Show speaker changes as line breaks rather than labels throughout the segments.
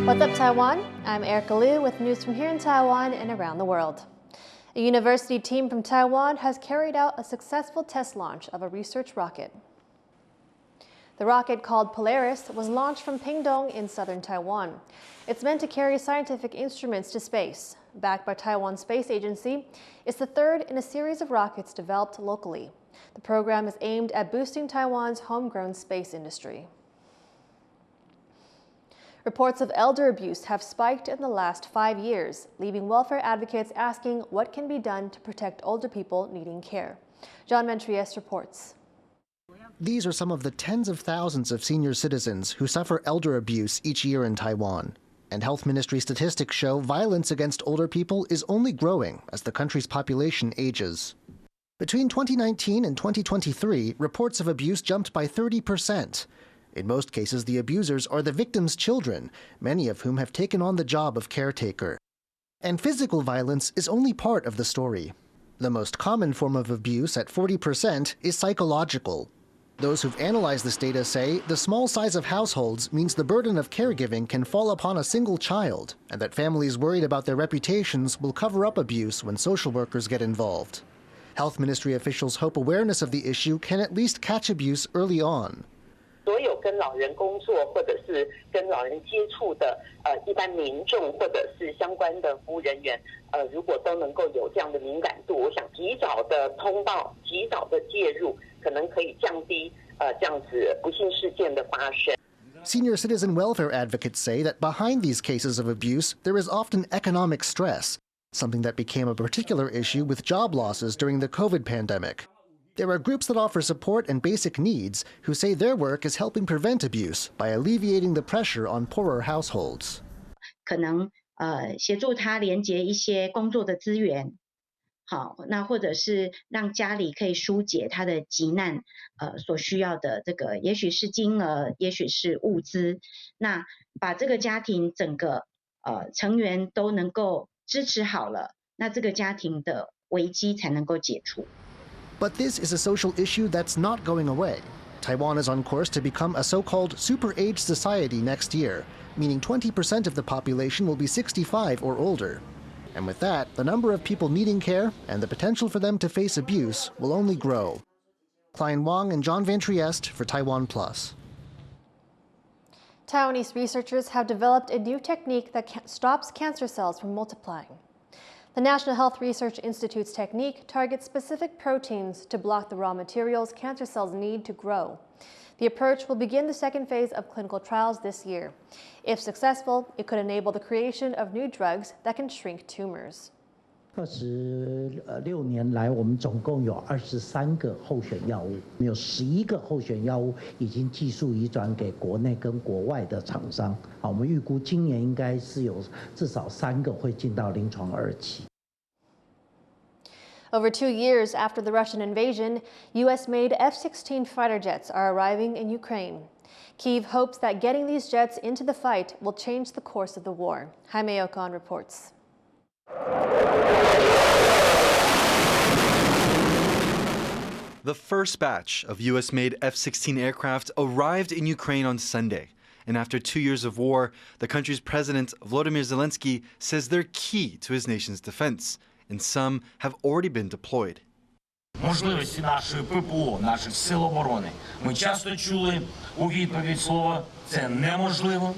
What's up, Taiwan? I'm Erika Liu with news from here in Taiwan and around the world. A university team from Taiwan has carried out a successful test launch of a research rocket. The rocket, called Polaris, was launched from Pingdong in southern Taiwan. It's meant to carry scientific instruments to space. Backed by Taiwan Space Agency, it's the third in a series of rockets developed locally. The program is aimed at boosting Taiwan's homegrown space industry. Reports of elder abuse have spiked in the last 5 years, leaving welfare advocates asking what can be done to protect older people needing care. John Mentriest reports.
These are some of the tens of thousands of senior citizens who suffer elder abuse each year in Taiwan. And Health Ministry statistics show violence against older people is only growing as the country's population ages. Between 2019 and 2023, reports of abuse jumped by 30%. In most cases, the abusers are the victims' children, many of whom have taken on the job of caretaker. And physical violence is only part of the story. The most common form of abuse, at 40%, is psychological. Those who've analyzed this data say the small size of households means the burden of caregiving can fall upon a single child, and that families worried about their reputations will cover up abuse when social workers get involved. Health Ministry officials hope awareness of the issue can at least catch abuse early on.
所有跟老人工作或者是跟老人接触的一般民众或者是相关的服务人员如果都能够有这样的敏感度，我想及早的通报、及早的介入，可能可以降低这样子不幸事件的发生。
Senior citizen welfare advocates say that behind these cases of abuse, there is often economic stress, something that became a particular issue with job losses during the COVID pandemic. There are groups that offer support and basic needs who say their work is helping prevent abuse by alleviating the pressure on poorer households.
可能协助他连接一些工作的资源，好，那或者是让家里可以疏解他的急难所需要的这个，也许是金额，也许是物资，那把这个家庭整个成员都能够支持好了，那这个家庭的危机才能够解除。
But this is a social issue that's not going away. Taiwan is on course to become a so-called super-aged society next year, meaning 20% of the population will be 65 or older. And with that, the number of people needing care and the potential for them to face abuse will only grow. Klein Wang and John Van Trieste for TaiwanPlus.
Taiwanese researchers have developed a new technique that stops cancer cells from multiplying. The National Health Research Institute's technique targets specific proteins to block the raw materials cancer cells need to grow. The approach will begin the second phase of clinical trials this year. If successful, it could enable the creation of new drugs that can shrink tumors.
26年来，我们总共有23个候选药物，有11个候选药物已经技术移转给国内跟国外的厂商。我们预估今年应该是有至少3个会进到临床2期。
Over 2 years after the Russian invasion, U.S.-made F-16 fighter jets are arriving in Ukraine. Kyiv hopes that getting these jets into the fight will change the course of the war. Jaime Ocon reports.
The first batch of U.S.-made F-16 aircraft arrived in Ukraine on Sunday. And after 2 years of war, the country's president, Volodymyr Zelensky, says they're key to his nation's defense. And some have already been deployed.
Можливості нашої ППО, наших сил оборони. Ми часто чули у відповідь слово «це неможливо»,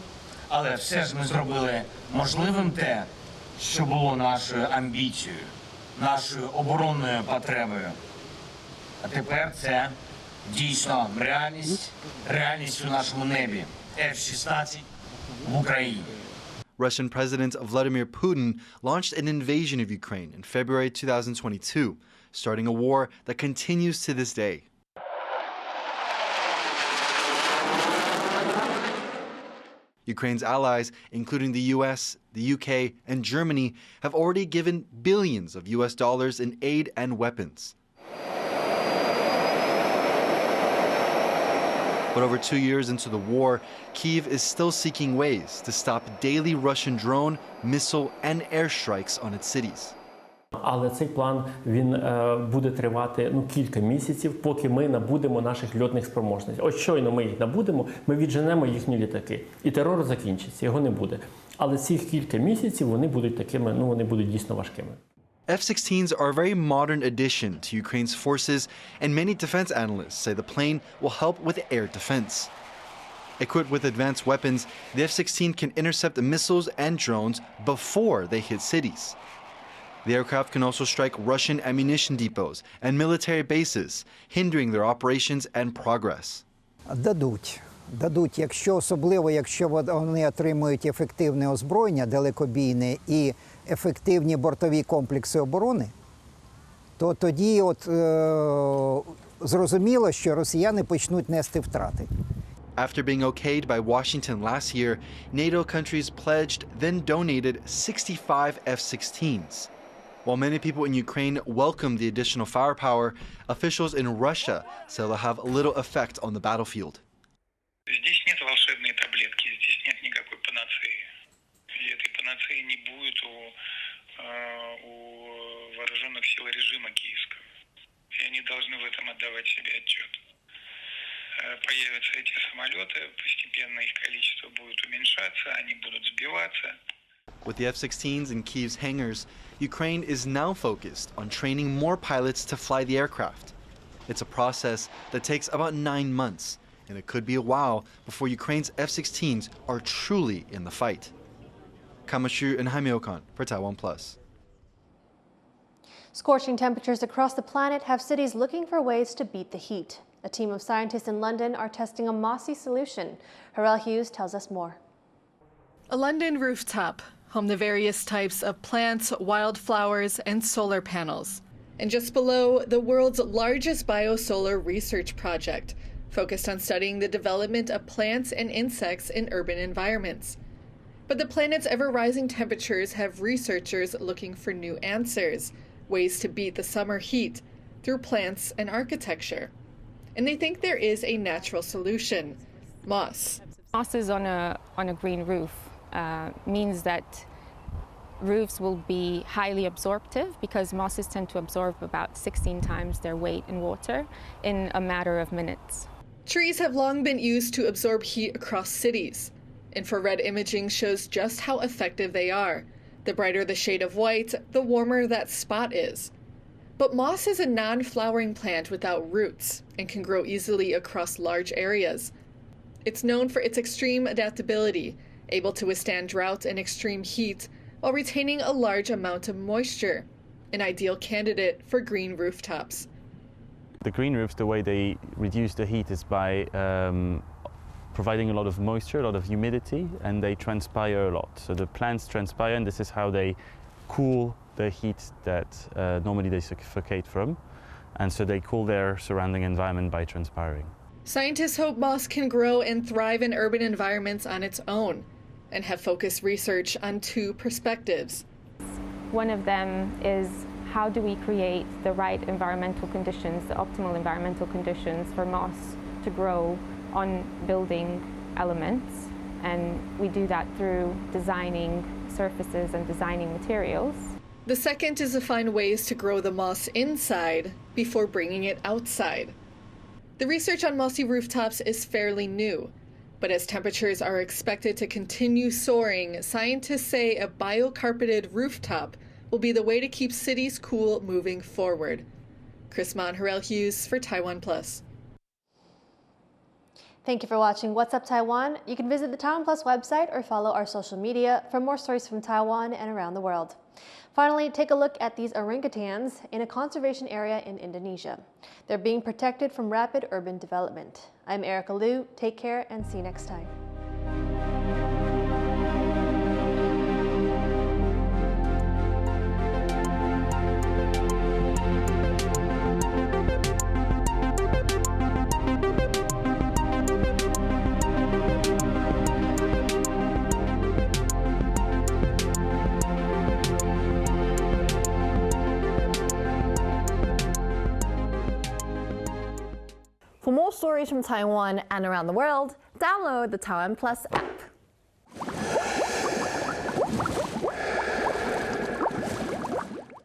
але все ж ми зробили можливим те, що було нашою амбіцією, нашою оборонною потребою. А тепер це дійсно реальність у нашому небі. F-16 в Україні.
Russian President Vladimir Putin launched an invasion of Ukraine in February 2022, starting a war that continues to this day. Ukraine's allies, including the US, the UK, and Germany, have already given billions of US dollars in aid and weapons. But over 2 years into the war, Kyiv is still seeking ways to stop daily Russian drone, missile, and airstrikes on its cities.
Але цей план, він буде тривати кілька місяців, поки ми набудемо наших льотних спроможностей. Ось щойно ми їх набудемо, ми відженемо їхні літаки. І терор закінчиться, його не буде. Але ці кілька місяців вони будуть такими, вони будуть дійсно важкими.
F-16s are a very modern addition to Ukraine's forces, and many defense analysts say the plane will help with air defense. Equipped with advanced weapons, the F-16 can intercept missiles and drones before they hit cities. The aircraft can also strike Russian ammunition depots and military bases, hindering their operations and progress.
Дадуть, особливо якщо вони отримують ефективне озброєння, далекобійне і ефективні бортові комплекси оборони, то тоді зрозуміло, що росіяни почнуть нести втрати.
After being okayed by Washington last year, NATO countries pledged, then donated 65 F-16s. While many people in Ukraine welcome the additional firepower, officials in Russia say they'll have little effect on the battlefield.
Здесь нет волшебной таблетки, здесь нет никакой панацеи. И этой панацеи не будет у вооруженных сил режима киевского. И они должны в этом отдавать себе отчет. Появятся эти самолеты, постепенно их количество будет уменьшаться, они будут сбиваться.
With the F-16s in Kyiv's hangars, Ukraine is now focused on training more pilots to fly the aircraft. It's a process that takes about 9 months, and it could be a while before Ukraine's F-16s are truly in the fight. Kamashu and Jaime Okan for TaiwanPlus.
Scorching temperatures across the planet have cities looking for ways to beat the heat. A team of scientists in London are testing a Mossy solution. Erika Liu tells us more.
A London rooftop, home to various types of plants, wildflowers, and solar panels. And just below, the world's largest biosolar research project, focused on studying the development of plants and insects in urban environments. But the planet's ever-rising temperatures have researchers looking for new answers, ways to beat the summer heat through plants and architecture. And they think there is a natural solution: moss.
Moss is on a green roof means that roofs will be highly absorptive because mosses tend to absorb about 16 times their weight in water in a matter of minutes.
Trees have long been used to absorb heat across cities. Infrared imaging shows just how effective they are. The brighter the shade of white, the warmer that spot is. But moss is a non-flowering plant without roots and can grow easily across large areas. It's known for its extreme adaptability, able to withstand drought and extreme heat while retaining a large amount of moisture, an ideal candidate for green rooftops.
The green roofs, the way they reduce the heat is by providing a lot of moisture, a lot of humidity, and they transpire a lot. So the plants transpire, and this is how they cool the heat that normally they suffocate from. And so they cool their surrounding environment by transpiring.
Scientists hope moss can grow and thrive in urban environments on its own, and have focused research on 2 perspectives.
One of them is, how do we create the right environmental conditions, the optimal environmental conditions for moss to grow on building elements? And we do that through designing surfaces and designing materials.
The second is to find ways to grow the moss inside before bringing it outside. The research on mossy rooftops is fairly new, but as temperatures are expected to continue soaring, scientists say a biocarpeted rooftop will be the way to keep cities cool moving forward. Chris Hughes for TaiwanPlus.
Thank you for watching What's Up Taiwan. You can visit the TaiwanPlus website or follow our social media for more stories from Taiwan and around the world. Finally, take a look at these orangutans in a conservation area in Indonesia. They're being protected from rapid urban development. I'm Erika Liu. Take care and see you next time.
For more stories from Taiwan and around the world, download the TaiwanPlus app.